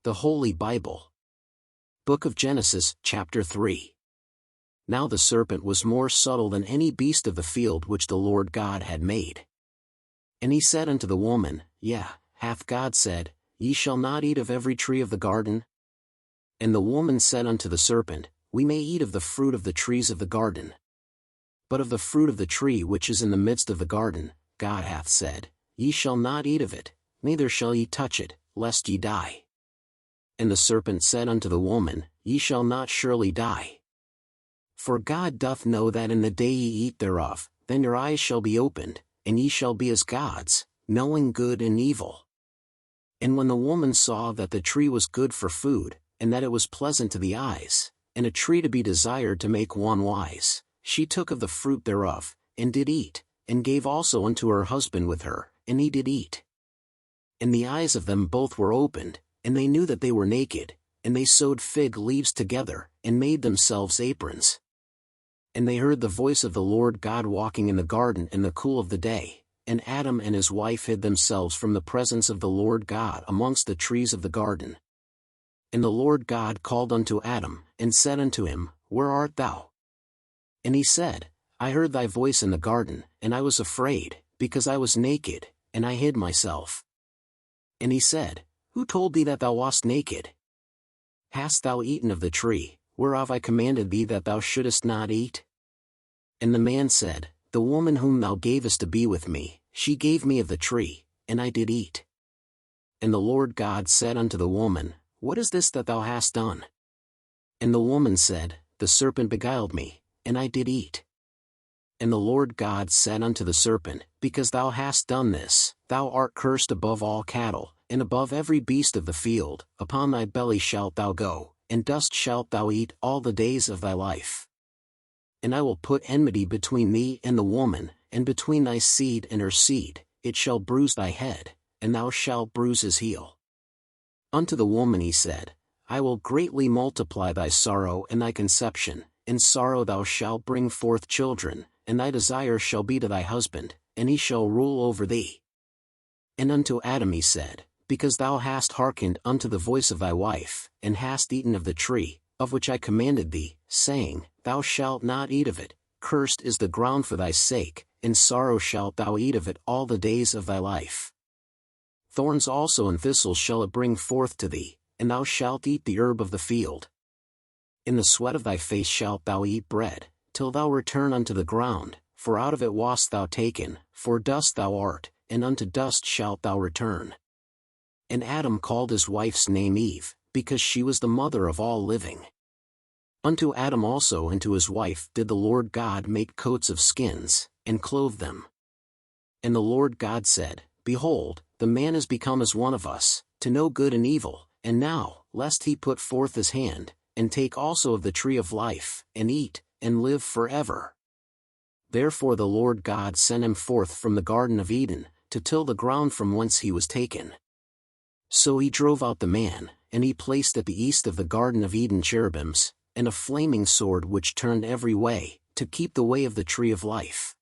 The Holy Bible. Book of Genesis, chapter 3. Now the serpent was more subtle than any beast of the field which the Lord God had made. And he said unto the woman, hath God said, Ye shall not eat of every tree of the garden? And the woman said unto the serpent, We may eat of the fruit of the trees of the garden. But of the fruit of the tree which is in the midst of the garden, God hath said, Ye shall not eat of it, neither shall ye touch it, lest ye die. And the serpent said unto the woman, Ye shall not surely die. For God doth know that in the day ye eat thereof, then your eyes shall be opened, and ye shall be as gods, knowing good and evil. And when the woman saw that the tree was good for food, and that it was pleasant to the eyes, and a tree to be desired to make one wise, she took of the fruit thereof, and did eat, and gave also unto her husband with her, and he did eat. And the eyes of them both were opened, and they knew that they were naked, and they sewed fig leaves together, and made themselves aprons. And they heard the voice of the Lord God walking in the garden in the cool of the day, and Adam and his wife hid themselves from the presence of the Lord God amongst the trees of the garden. And the Lord God called unto Adam, and said unto him, Where art thou? And he said, I heard thy voice in the garden, and I was afraid, because I was naked, and I hid myself. And he said, Who told thee that thou wast naked? Hast thou eaten of the tree, whereof I commanded thee that thou shouldest not eat? And the man said, The woman whom thou gavest to be with me, she gave me of the tree, and I did eat. And the Lord God said unto the woman, What is this that thou hast done? And the woman said, The serpent beguiled me, and I did eat. And the Lord God said unto the serpent, Because thou hast done this, thou art cursed above all cattle, and above every beast of the field, upon thy belly shalt thou go, and dust shalt thou eat all the days of thy life. And I will put enmity between thee and the woman, and between thy seed and her seed, it shall bruise thy head, and thou shalt bruise his heel. Unto the woman he said, I will greatly multiply thy sorrow and thy conception, in sorrow thou shalt bring forth children, and thy desire shall be to thy husband, and he shall rule over thee. And unto Adam he said, Because thou hast hearkened unto the voice of thy wife, and hast eaten of the tree, of which I commanded thee, saying, Thou shalt not eat of it, cursed is the ground for thy sake, in sorrow shalt thou eat of it all the days of thy life. Thorns also and thistles shall it bring forth to thee, and thou shalt eat the herb of the field. In the sweat of thy face shalt thou eat bread, till thou return unto the ground, for out of it wast thou taken, for dust thou art, and unto dust shalt thou return. And Adam called his wife's name Eve, because she was the mother of all living. Unto Adam also and to his wife did the Lord God make coats of skins, and clothe them. And the Lord God said, Behold, the man is become as one of us, to know good and evil, and now, lest he put forth his hand, and take also of the tree of life, and eat, and live forever. Therefore the Lord God sent him forth from the Garden of Eden, to till the ground from whence he was taken. So he drove out the man, and he placed at the east of the Garden of Eden cherubims, and a flaming sword which turned every way, to keep the way of the tree of life.